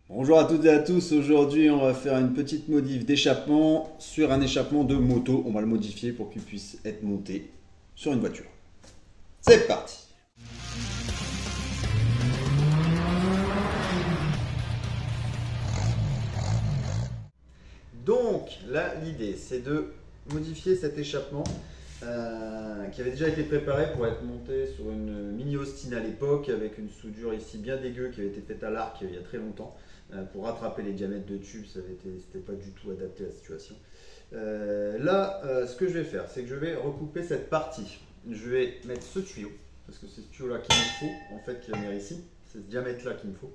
Bonjour à toutes et à tous, aujourd'hui on va faire une petite modif d'échappement sur un échappement de moto. On va le modifier pour qu'il puisse être monté sur une voiture. C'est parti. Donc là l'idée c'est de modifier cet échappement qui avait déjà été préparé pour être monté sur une mini Austin à l'époque avec une soudure ici bien dégueu qui avait été faite à l'arc il y a très longtemps pour rattraper les diamètres de tubes, c'était pas du tout adapté à la situation. Ce que je vais faire, c'est que je vais recouper cette partie. Je vais mettre ce tuyau, parce que c'est ce tuyau là qu'il me faut, en fait, qui va venir ici. C'est ce diamètre là qu'il me faut.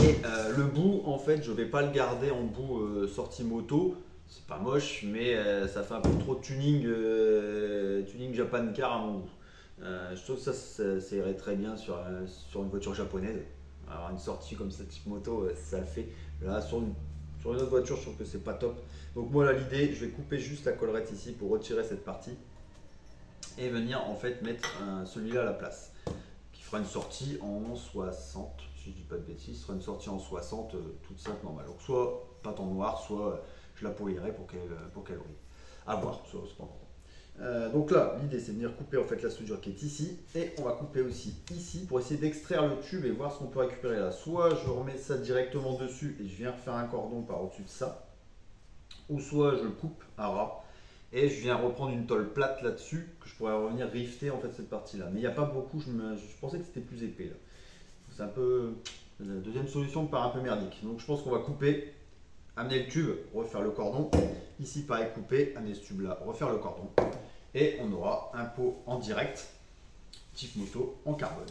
Et le bout, en fait, je vais pas le garder en bout sortie moto. C'est pas moche, mais ça fait un peu trop tuning, tuning Japan Car à mon goût. Je trouve que ça irait très bien sur une voiture japonaise. Alors une sortie comme ça type moto, ça le fait. Là, sur une autre voiture, je trouve que c'est pas top. Donc moi là, l'idée, je vais couper juste la collerette ici pour retirer cette partie et venir en fait mettre celui-là à la place, qui fera une sortie en 60, si je dis pas de bêtises, ce sera une sortie en 60 toute simple normale. Donc soit peinte en noir, soit je la polirai pour qu'elle brille. À voir, c'est pas encore. Donc là, l'idée c'est de venir couper en fait la soudure qui est ici et on va couper aussi ici pour essayer d'extraire le tube et voir ce qu'on peut récupérer là. Soit je remets ça directement dessus et je viens refaire un cordon par au-dessus de ça, ou soit je le coupe à ras et je viens reprendre une tôle plate là-dessus que je pourrais revenir rifter en fait cette partie là. Mais il n'y a pas beaucoup, je pensais que c'était plus épais là. C'est un peu. La deuxième solution me paraît un peu merdique. Donc je pense qu'on va couper, amener le tube, refaire le cordon. Ici pareil couper, amener ce tube là, refaire le cordon. Et on aura un pot en direct, type moto, en carbone.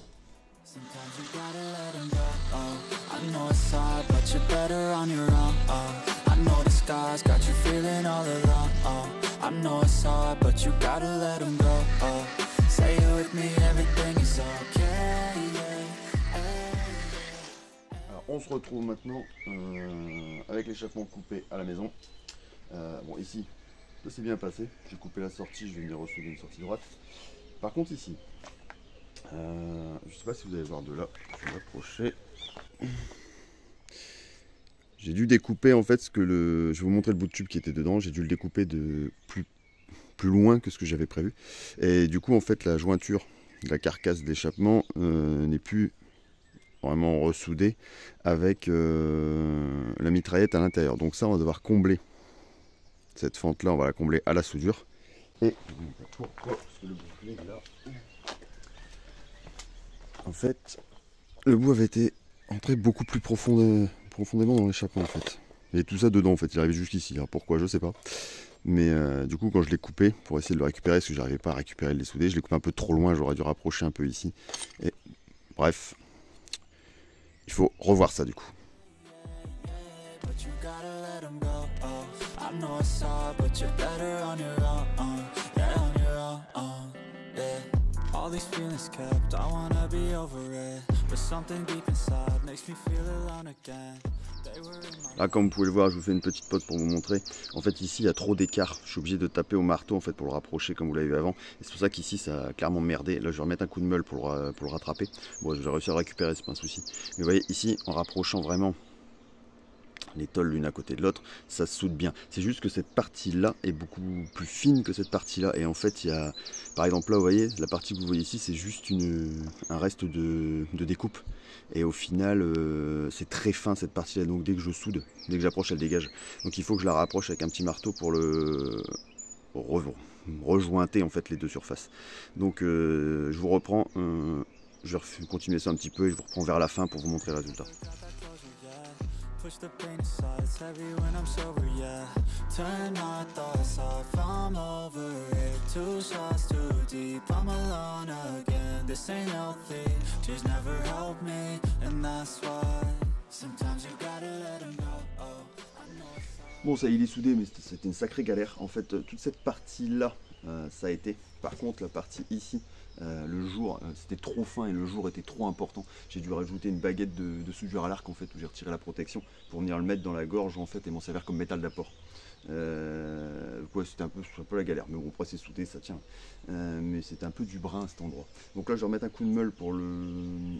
Sometimes you gotta let 'em go. Oh, I know it's hard, but you're better on your own. Oh, I know the scars got you feeling all alone. Oh, I know it's hard, but you gotta let 'em go. Oh, say it with me, everything is okay. Alors, on se retrouve maintenant avec l'échappement coupé à la maison. Bon, ici, ça s'est bien passé. J'ai coupé la sortie, je vais venir ressouder une sortie droite. Par contre, ici, je ne sais pas si vous allez voir de là, je vais m'approcher. J'ai dû découper en fait je vais vous montrer le bout de tube qui était dedans. J'ai dû le découper de plus loin que ce que j'avais prévu. Et du coup, en fait, la jointure de la carcasse d'échappement n'est plus vraiment ressoudée avec la mitraillette à l'intérieur. Donc ça, on va devoir combler cette fente là, on va la combler à la soudure. Et pourquoi? Parce que le bouclier est là. En fait, le bout avait été entré beaucoup plus profondément dans l'échappement en fait. Et tout ça dedans en fait, il arrive jusqu'ici. Alors pourquoi, je sais pas. Mais du coup, quand je l'ai coupé pour essayer de le récupérer, parce que j'arrivais pas à récupérer le dessouder, je l'ai coupé un peu trop loin, j'aurais dû rapprocher un peu ici. Et bref, il faut revoir ça du coup. But you gotta let 'em go. Oh, I know it's hard, but you're better on your own. Yeah, on your own. Yeah. All these feelings kept, I wanna be over it. But something deep inside makes me feel alone again. They were in my Là, comme vous pouvez le voir, je vous fais une petite pause pour vous montrer. En fait, ici, il y a trop d'écart. Je suis obligé de taper au marteau en fait pour le rapprocher comme vous l'avez vu avant. Et c'est pour ça qu'ici, ça a clairement merdé. Là, je vais remettre un coup de meule pour le rattraper. Bon, je vais réussir à le récupérer, c'est pas un souci. Mais vous voyez, ici, en rapprochant vraiment les tôles l'une à côté de l'autre, ça se soude bien. C'est juste que cette partie-là est beaucoup plus fine que cette partie-là. Et en fait, il y a, par exemple là, vous voyez, la partie que vous voyez ici, c'est juste un reste de découpe. Et au final, c'est très fin cette partie-là. Donc dès que je soude, dès que j'approche, elle dégage. Donc il faut que je la rapproche avec un petit marteau pour le rejointer en fait les deux surfaces. Donc je vous reprends. Je vais continuer ça un petit peu et je vous reprends vers la fin pour vous montrer le résultat. push the pain aside, it's heavy when I'm sober, yeah. Turn my thoughts off, I'm over it. Two shots too deep, I'm alone again. This ain't healthy, tears never help me. And that's why, sometimes you gotta let 'em go. Oh, I know it's hard. Bon, ça il est soudé, mais c'était une sacrée galère. En fait, toute cette partie-là, ça a été. Par contre, la partie ici, le jour, c'était trop fin et le jour était trop important. J'ai dû rajouter une baguette de soudure à l'arc en fait, où j'ai retiré la protection pour venir le mettre dans la gorge en fait et m'en servir comme métal d'apport. Ouais, c'était un peu la galère, mais bon, après c'est soudé, ça tient. Mais c'était un peu du brin à cet endroit. Donc là, je vais remettre un coup de meule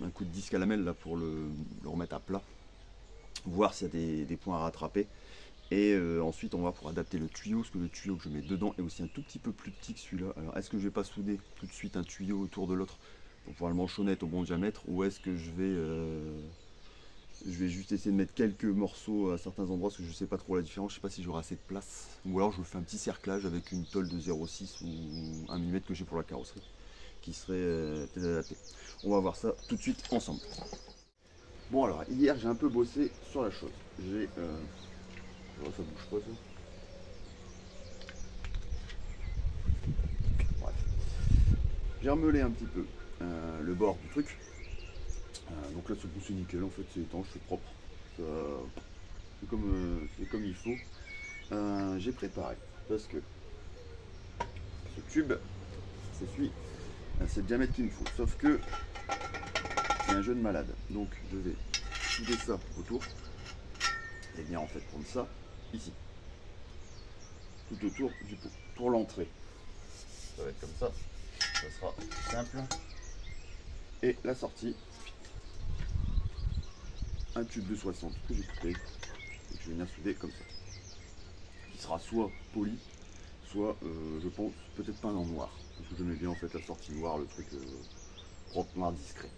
un coup de disque à lamelle là pour le remettre à plat. voir s'il y a des points à rattraper. Et ensuite on va pour adapter le tuyau, parce que le tuyau que je mets dedans est aussi un tout petit peu plus petit que celui-là. Alors est-ce que je vais pas souder tout de suite un tuyau autour de l'autre pour pouvoir le manchonner au bon diamètre, ou est-ce que je vais juste essayer de mettre quelques morceaux à certains endroits, parce que je sais pas trop la différence, je sais pas si j'aurai assez de place, ou alors je fais un petit cerclage avec une tôle de 0,6 ou 1 mm que j'ai pour la carrosserie, qui serait peut-être adapté. On va voir ça tout de suite ensemble. Bon alors, hier j'ai un peu bossé sur la chose. J'ai... ça bouge pas ça. Bref. J'ai remelé un petit peu le bord du truc. Donc là c'est nickel, en fait c'est étanche, c'est propre. C'est comme il faut. J'ai préparé parce que ce tube, c'est celui, c'est le diamètre qu'il me faut. Sauf que il y a un jeu de malade. Donc je vais souder ça autour. Et bien en fait prendre ça ici, tout autour du pot. Pour l'entrée, ça va être comme ça sera simple. Et la sortie, un tube de 60 que j'ai coupé et que je vais venir souder comme ça, qui sera soit poli, soit je pense peut-être peint en noir, parce que je mets bien en fait la sortie noire, le truc propre, noir, discret.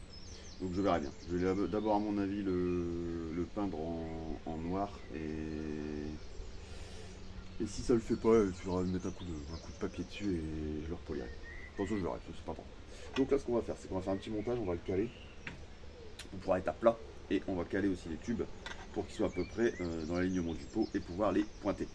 Donc je verrai bien. Je vais d'abord à mon avis le peindre en noir, et si ça le fait pas, il faudra mettre un coup de papier dessus et je le repolirai. De toute façon je verrai, c'est pas grave. Donc là ce qu'on va faire, c'est qu'on va faire un petit montage, on va le caler pour pouvoir être à plat, et on va caler aussi les tubes pour qu'ils soient à peu près dans l'alignement du pot et pouvoir les pointer.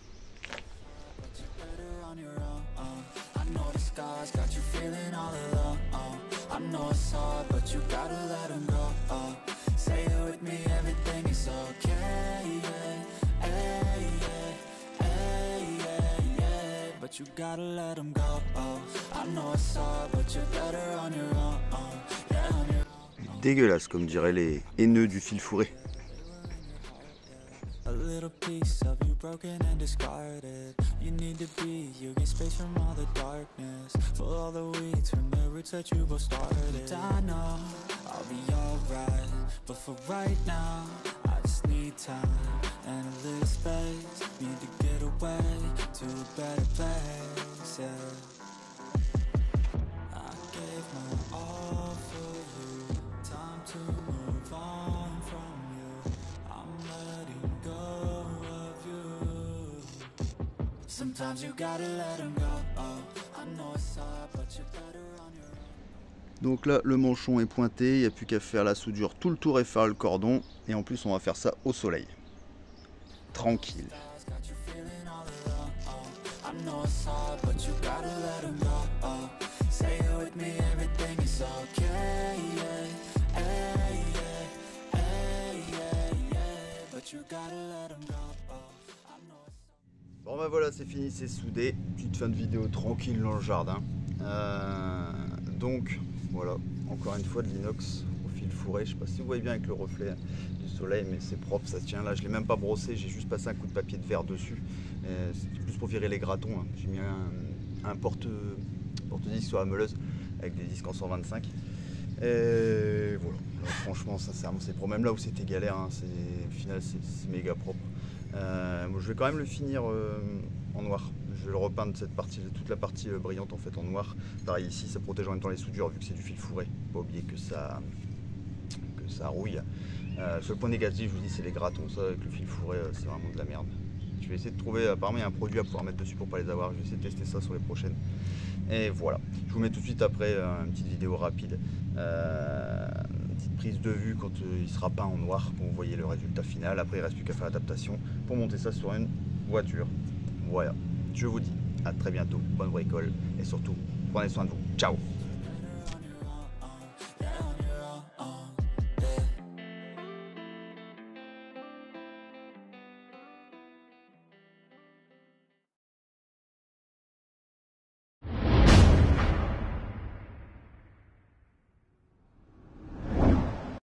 You gotta let them go. I know it's hard, but you're better on your own. Yeah, on your own. Dégueulasse, comme diraient les haineux du fil fourré. A little piece of you broken and discarded. You need to be, you get space from all the darkness. Pull all the weeds from the roots that you both started. I know I'll be alright, but for right now I just need time and a little space. Need to get away to a better place, yeah. I gave my all for you, time to move on from you. I'm letting go of you. Sometimes you gotta let them go. I know it's hard, but you're better on your own. Donc là le manchon est pointé, il n'y a plus qu'à faire la soudure tout le tour et faire le cordon, et en plus on va faire ça au soleil. Tranquille. Bon ben voilà, c'est fini, c'est soudé. Petite fin de vidéo tranquille dans le jardin. Donc voilà, encore une fois de l'inox au fil fourré. Je sais pas si vous voyez bien avec le reflet du soleil, mais c'est propre, ça tient. Là je l'ai même pas brossé, j'ai juste passé un coup de papier de verre dessus. C'était plus pour virer les gratons, hein. J'ai mis un porte-disque sur la meuleuse avec des disques en 125. Et voilà, là, franchement sincèrement c'est pour même là où c'était galère, hein, au final c'est méga propre. Moi, je vais quand même le finir en noir. Je vais le repeindre toute la partie brillante en fait en noir. Pareil ici, ça protège en même temps les soudures vu que c'est du fil fourré. Pas oublier que ça rouille. Le seul point négatif, je vous dis, c'est les gratons. Ça avec le fil fourré, c'est vraiment de la merde. Je vais essayer de trouver, apparemment il y a un produit à pouvoir mettre dessus pour pas les avoir. Je vais essayer de tester ça sur les prochaines. Et voilà. Je vous mets tout de suite après une petite vidéo rapide. Une petite prise de vue quand il sera peint en noir pour vous voyez le résultat final. Après il ne reste plus qu'à faire l'adaptation pour monter ça sur une voiture. Voilà, je vous dis à très bientôt, bonne bricole et surtout prenez soin de vous. Ciao.